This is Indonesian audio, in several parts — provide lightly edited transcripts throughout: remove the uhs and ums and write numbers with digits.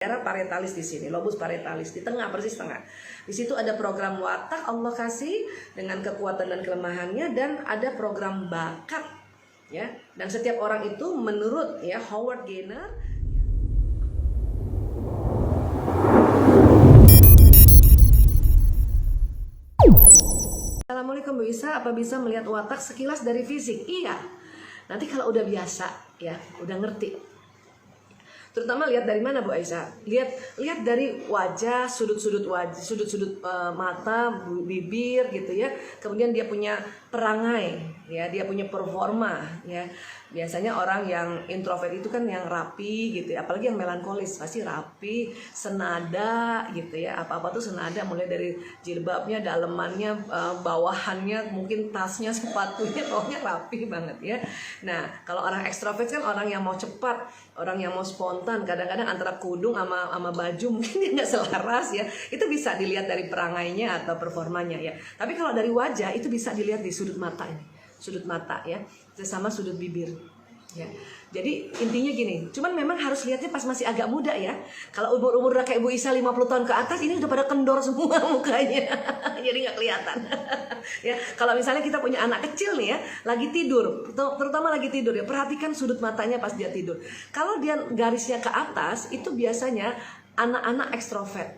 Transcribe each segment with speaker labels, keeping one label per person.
Speaker 1: Daerah parietalis di sini, lobus parietalis di tengah, persis tengah. Di situ ada program watak Allah kasih dengan kekuatan dan kelemahannya, dan ada program bakat, ya. Dan setiap orang itu menurut ya Howard Gardner. Assalamualaikum Bu Isa, apa bisa melihat watak sekilas dari fisik? Iya. Nanti kalau udah biasa, ya, udah ngerti. Terutama lihat dari mana Bu Aisyah? Lihat dari wajah, sudut-sudut wajah, sudut-sudut mata, bibir gitu ya. Kemudian dia punya perangai, ya, dia punya performa, ya. Biasanya orang yang introvert itu kan yang rapi gitu ya, apalagi yang melankolis pasti rapi, senada gitu ya. Apa-apa tuh senada, mulai dari jilbabnya, dalemannya, bawahannya, mungkin tasnya, sepatunya, pokoknya rapi banget ya. Nah, kalau orang ekstrovert kan orang yang mau cepat, orang yang mau spontan, kadang-kadang antara kudung sama baju mungkin dia nggak selaras ya. Itu bisa dilihat dari perangainya atau performanya ya. Tapi kalau dari wajah itu bisa dilihat di sudut mata ini, sudut mata ya, sama sudut bibir ya. Jadi intinya gini, cuman memang harus lihatnya pas masih agak muda ya. Kalau umur udah kayak Bu Isa 50 tahun ke atas, ini udah pada kendor semua mukanya. Jadi nggak kelihatan. Ya, kalau misalnya kita punya anak kecil nih ya, lagi tidur, terutama lagi tidur ya, perhatikan sudut matanya pas dia tidur. Kalau dia garisnya ke atas, itu biasanya anak-anak ekstrovert.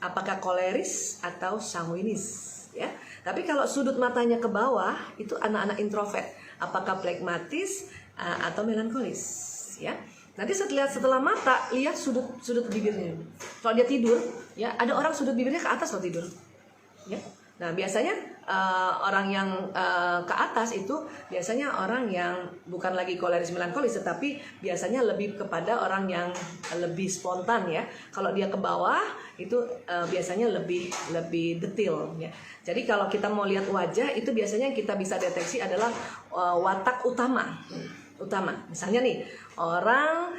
Speaker 1: Apakah koleris atau sanguinis ya. Tapi kalau sudut matanya ke bawah, itu anak-anak introvert. Apakah phlegmatis atau melankolis ya. Nanti setelah mata, lihat sudut bibirnya. Kalau dia tidur ya, ada orang sudut bibirnya ke atas kalau tidur ya. Nah, biasanya orang yang ke atas itu biasanya orang yang bukan lagi koleris melankolis, tetapi biasanya lebih kepada orang yang lebih spontan ya. Kalau dia ke bawah itu biasanya lebih detail ya. Jadi kalau kita mau lihat wajah, itu biasanya yang kita bisa deteksi adalah watak utama. Misalnya nih, orang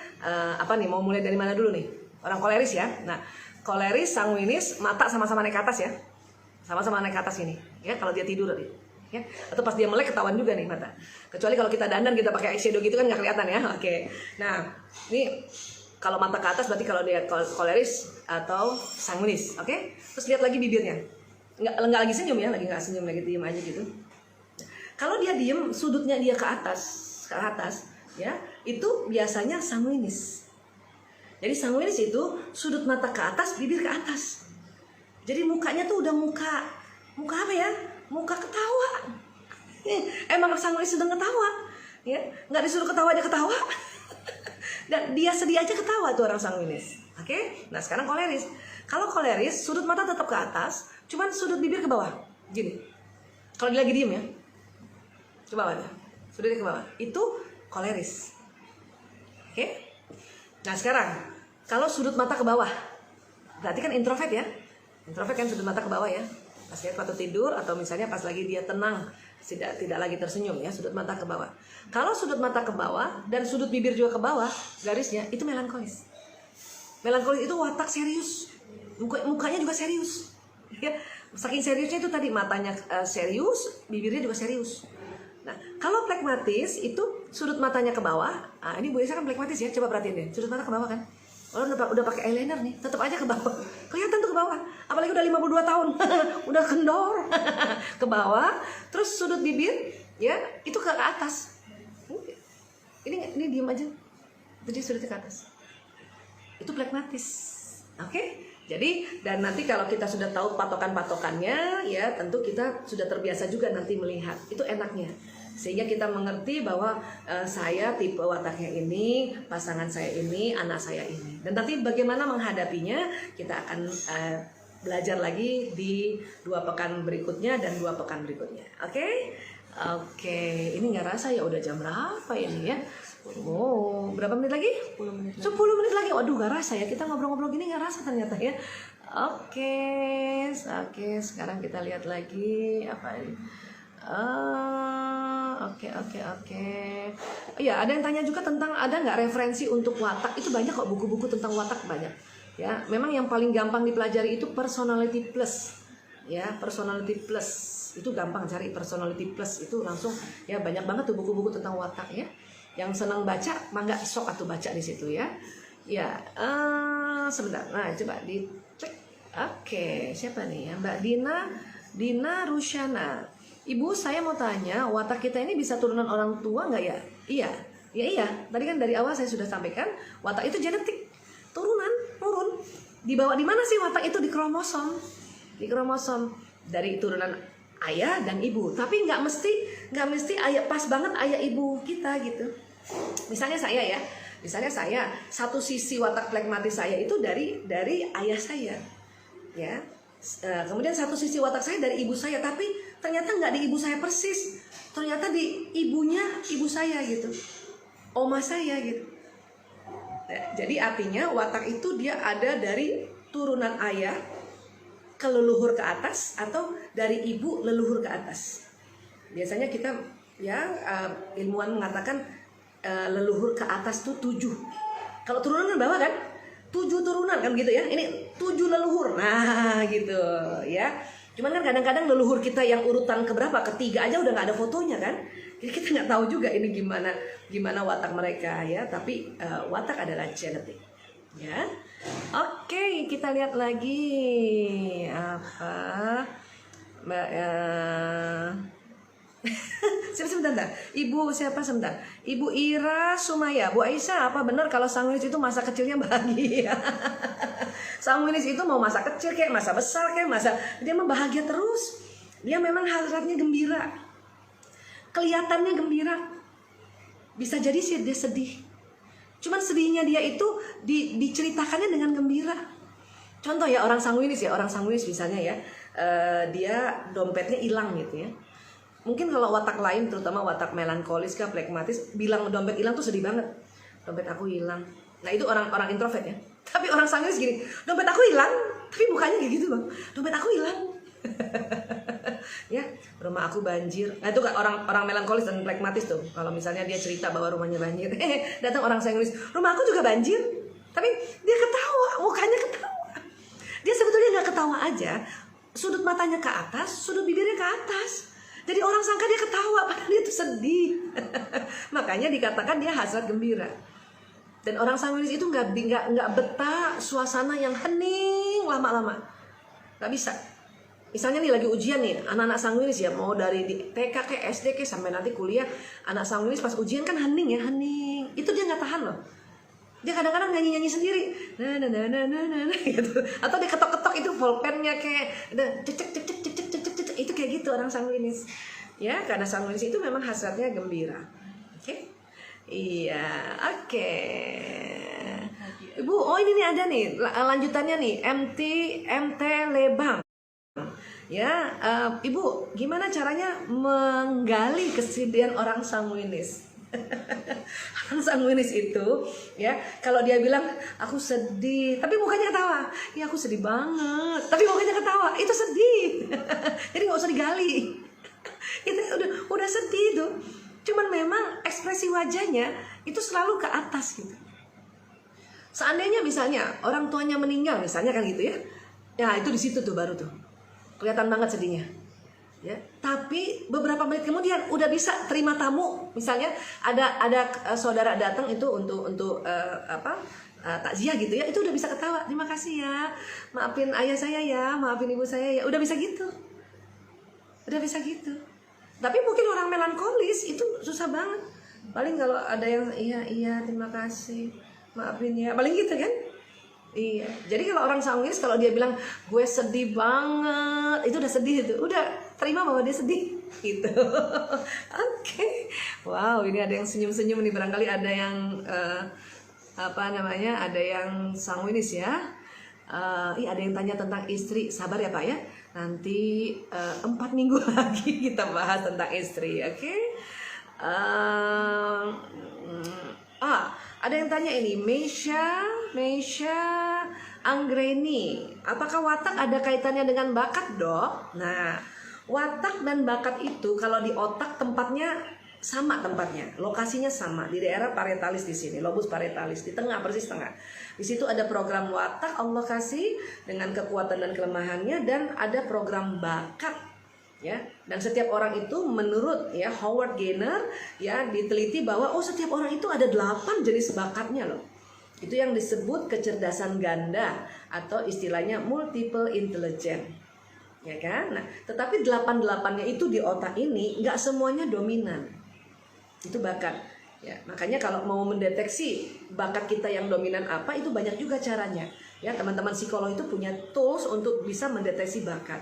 Speaker 1: mau mulai dari mana dulu nih? Orang koleris ya. Nah, koleris, sanguinis, mata sama-sama naik ke atas ya. Sama-sama naik ke atas ini ya, kalau dia tidur ya. Atau pas dia melek ketahuan juga nih mata. Kecuali kalau kita dandan, kita pakai eyeshadow gitu kan nggak kelihatan ya. Oke. Nah, ini kalau mata ke atas berarti kalau dia koleris atau sanguinis. Oke. Terus lihat lagi bibirnya. Nggak lagi senyum ya, lagi nggak senyum, lagi diem aja gitu. Kalau dia diem, sudutnya dia ke atas ya, itu biasanya sanguinis. Jadi sanguinis itu sudut mata ke atas, bibir ke atas. Jadi mukanya tuh udah muka apa ya? Muka ketawa. Emang sanguinis sedang ketawa, ya? Nggak disuruh ketawa aja ketawa. Dan dia sedih aja ketawa tuh orang sanguinis. Oke? Nah, sekarang koleris. Kalau koleris, sudut mata tetap ke atas, cuman sudut bibir ke bawah. Gini. Kalau dia lagi diem ya, ke bawah ya. Sudutnya ke bawah. Itu koleris. Oke? Nah, sekarang kalau sudut mata ke bawah, berarti kan introvert ya. Introvert kan sudut mata ke bawah ya. Pas lihat waktu tidur atau misalnya pas lagi dia tenang, tidak lagi tersenyum ya, sudut mata ke bawah. Kalau sudut mata ke bawah dan sudut bibir juga ke bawah, garisnya itu melankolis. Melankolis itu watak serius. Mukanya juga serius. Ya, saking seriusnya itu tadi, matanya serius, bibirnya juga serius. Nah, kalau phlegmatis itu sudut matanya ke bawah. Nah, ini Bu Isa kan phlegmatis ya, coba perhatiin deh. Sudut mata ke bawah kan. Kalau udah pakai eyeliner nih, tetap aja ke bawah. Kelihatan tuh ke bawah. Apalagi udah 52 tahun. Udah kendor. Ke bawah, terus sudut bibir ya, itu ke atas. Ini diem aja. Jadi sudutnya ke atas. Itu phlegmatis. Oke? Jadi, dan nanti kalau kita sudah tahu patokan-patokannya ya, tentu kita sudah terbiasa juga nanti melihat. Itu enaknya. Sehingga kita mengerti bahwa saya tipe wataknya ini, pasangan saya ini, anak saya ini. Dan nanti bagaimana menghadapinya, kita akan belajar lagi di 2 pekan berikutnya dan 2 pekan berikutnya. Oke? Oke, ini nggak rasa ya udah jam berapa ini ya? Oh, berapa menit lagi? 10 menit lagi. Waduh, nggak rasa ya, kita ngobrol-ngobrol gini nggak rasa ternyata ya. Oke, sekarang kita lihat lagi apa ini? Oke. Ya, ada yang tanya juga tentang ada nggak referensi untuk watak. Itu banyak kok, buku-buku tentang watak banyak. Ya, memang yang paling gampang dipelajari itu personality plus. Ya, personality plus itu gampang, cari personality plus itu langsung ya, banyak banget tuh buku-buku tentang watak ya. Yang senang baca, mangga sok atau baca di situ ya. Ya, sebentar. Nah, coba dicek. Oke, siapa nih ya? Mbak Dina Rusyana. Ibu, saya mau tanya, watak kita ini bisa turunan orang tua nggak ya? Iya, ya iya. Tadi kan dari awal saya sudah sampaikan, watak itu genetik, turun. Dibawa di mana sih watak itu? Di kromosom. Di kromosom dari turunan ayah dan ibu. Tapi nggak mesti ayah pas banget ayah ibu kita gitu. Misalnya saya satu sisi watak flegmatis saya itu dari ayah saya, ya. Kemudian satu sisi watak saya dari ibu saya, tapi ternyata nggak di ibu saya persis, ternyata di ibunya ibu saya gitu, oma saya gitu. Jadi artinya watak itu dia ada dari turunan ayah ke leluhur ke atas atau dari ibu leluhur ke atas. Biasanya kita ilmuwan mengatakan leluhur ke atas tuh 7. Kalau turunan kan bawah kan 7 turunan kan gitu ya. Ini 7 leluhur. Nah gitu ya. Cuman kan kadang-kadang leluhur kita yang urutan keberapa, ketiga aja udah nggak ada fotonya kan. Jadi kita nggak tahu juga ini gimana watak mereka ya. Tapi watak adalah genetik ya. Oke, kita lihat lagi apa Mbak sebentar. Ibu siapa sebentar? Ibu Ira Sumaya. Bu Aisyah, apa benar kalau sanguinis itu masa kecilnya bahagia? Sanguinis itu mau masa kecil kayak masa besar kayak dia mah bahagia terus. Dia memang hasratnya gembira. Kelihatannya gembira. Bisa jadi sih dia sedih. Cuman sedihnya dia itu diceritakannya dengan gembira. Contoh ya orang sanguinis misalnya ya, dia dompetnya hilang gitu ya. Mungkin kalau watak lain, terutama watak melankolis kah, flegmatis, bilang dompet hilang tuh sedih banget. Dompet aku hilang. Nah itu orang introvert ya. Tapi orang sanguinis gini, dompet aku hilang, tapi mukanya kayak gitu bang. Dompet aku hilang. Ya, rumah aku banjir. Nah itu kan orang melankolis dan flegmatis tuh. Kalau misalnya dia cerita bahwa rumahnya banjir, datang orang sanguinis, rumah aku juga banjir. Tapi dia ketawa, mukanya ketawa. Dia sebetulnya nggak ketawa aja, sudut matanya ke atas, sudut bibirnya ke atas. Jadi orang sangka dia ketawa, padahal dia tuh sedih. Makanya dikatakan dia hasrat gembira. Dan orang sanguinis itu nggak betah suasana yang hening lama-lama, nggak bisa. Misalnya nih lagi ujian nih, anak-anak sanguinis ya, mau dari TK ke SD ke sampai nanti kuliah, anak sanguinis pas ujian kan hening ya, hening. Itu dia nggak tahan loh. Dia kadang-kadang nyanyi-nyanyi sendiri, nah gitu. Atau dia ketok-ketok itu pulpennya kayak cek itu kayak gitu orang sanguinis. Ya, karena sanguinis itu memang hasratnya gembira. Oke? Iya, oke. Ibu, oh ini nih ada nih lanjutannya nih, MT Lebang. Ya, Ibu, gimana caranya menggali kesedihan orang sanguinis? Orang sanguinis itu ya, kalau dia bilang aku sedih tapi mukanya ketawa, ya aku sedih banget tapi mukanya ketawa, itu sedih. Jadi nggak usah digali. Itu udah sedih tuh. Cuman memang ekspresi wajahnya itu selalu ke atas gitu. Seandainya misalnya orang tuanya meninggal misalnya kan gitu ya, ya itu di situ tuh baru tuh kelihatan banget sedihnya. Ya, tapi beberapa menit kemudian udah bisa terima tamu, misalnya ada saudara datang itu untuk takziah gitu ya, itu udah bisa ketawa, terima kasih ya, maafin ayah saya ya, maafin ibu saya ya, udah bisa gitu. Tapi mungkin orang melankolis itu susah banget, paling kalau ada yang iya terima kasih, maafin ya, paling gitu kan. Iya, jadi kalau orang sanguinis kalau dia bilang gue sedih banget, itu udah sedih itu, udah terima bahwa dia sedih gitu. Oke. Wow, ini ada yang senyum-senyum nih, barangkali ada yang ada yang sanguinis ya. Ada yang tanya tentang istri, sabar ya Pak ya. Nanti 4 minggu lagi kita bahas tentang istri, oke? Ada yang tanya ini, Meisha Anggreni, apakah watak ada kaitannya dengan bakat, Dok? Nah, watak dan bakat itu kalau di otak tempatnya sama, lokasinya sama di daerah parietalis di sini, lobus parietalis di tengah, persis tengah. Di situ ada program watak Allah kasih dengan kekuatan dan kelemahannya, dan ada program bakat. Ya, dan setiap orang itu menurut ya Howard Gaynor ya diteliti bahwa setiap orang itu ada 8 jenis bakatnya loh. Itu yang disebut kecerdasan ganda atau istilahnya multiple intelligence. Ya kan? Nah, tetapi 8-8-nya itu di otak ini nggak semuanya dominan. Itu bakat. Ya, makanya kalau mau mendeteksi bakat kita yang dominan apa, itu banyak juga caranya. Ya, teman-teman psikolog itu punya tools untuk bisa mendeteksi bakat.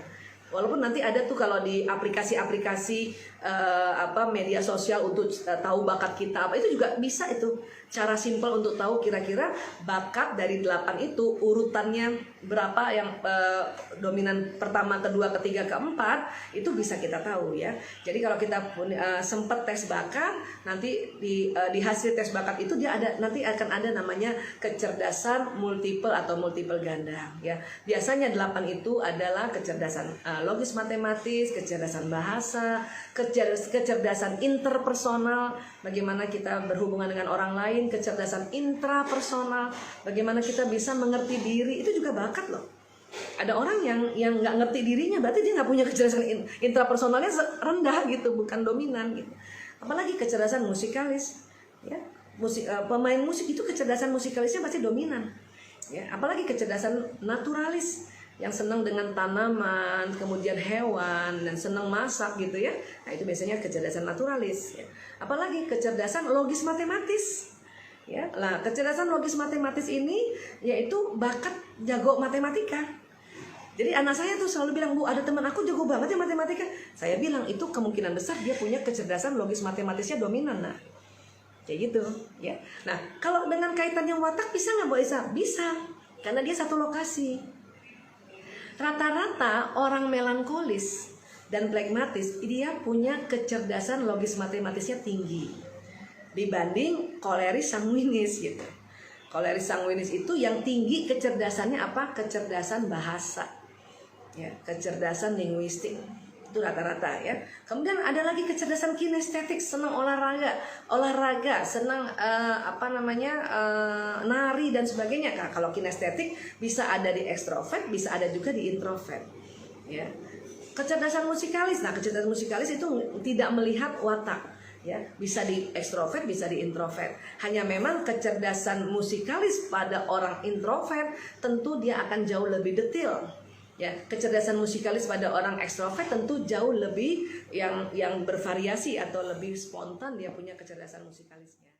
Speaker 1: Walaupun nanti ada tuh kalau di aplikasi-aplikasi media sosial untuk tahu bakat kita apa, itu juga bisa itu. Cara simpel untuk tahu kira-kira bakat dari 8 itu urutannya berapa yang dominan pertama, kedua, ketiga, keempat, itu bisa kita tahu ya. Jadi kalau kita sempat tes bakat, nanti di hasil tes bakat itu dia ada, nanti akan ada namanya kecerdasan multiple atau multiple ganda ya. Biasanya 8 itu adalah kecerdasan logis matematis, kecerdasan bahasa, kecerdasan interpersonal, bagaimana kita berhubungan dengan orang lain, kecerdasan intrapersonal, bagaimana kita bisa mengerti diri, itu juga bakat loh. Ada orang yang nggak ngerti dirinya, berarti dia nggak punya kecerdasan intrapersonalnya rendah gitu, bukan dominan gitu. Apalagi kecerdasan musikalis, ya pemain musik itu kecerdasan musikalisnya pasti dominan. Ya, apalagi kecerdasan naturalis yang senang dengan tanaman, kemudian hewan, dan senang masak gitu ya. Nah itu biasanya kecerdasan naturalis. Ya. Apalagi kecerdasan logis matematis. Ya, nah kecerdasan logis matematis ini yaitu bakat jago matematika. Jadi anak saya tuh selalu bilang, Bu, ada teman aku jago banget ya matematika. Saya bilang itu kemungkinan besar dia punya kecerdasan logis matematisnya dominan. Nah, kayak gitu. Ya. Nah kalau dengan kaitannya watak bisa nggak Bu Isa? Bisa, karena dia satu lokasi. Rata-rata orang melankolis dan pragmatis dia punya kecerdasan logis matematisnya tinggi dibanding koleris sanguinis gitu. Koleris sanguinis itu yang tinggi kecerdasannya apa? Kecerdasan bahasa, ya, kecerdasan linguistik itu rata-rata ya. Kemudian ada lagi kecerdasan kinestetik, senang olahraga, senang nari dan sebagainya. Nah, kalau kinestetik bisa ada di ekstrovert, bisa ada juga di introvert. Ya. Kecerdasan musikalis, nah kecerdasan musikalis itu tidak melihat watak. Ya, bisa di ekstrovert, bisa di introvert. Hanya memang kecerdasan musikalis pada orang introvert tentu dia akan jauh lebih detail. Ya, kecerdasan musikalis pada orang ekstrovert tentu jauh lebih yang bervariasi atau lebih spontan, dia punya kecerdasan musikalisnya.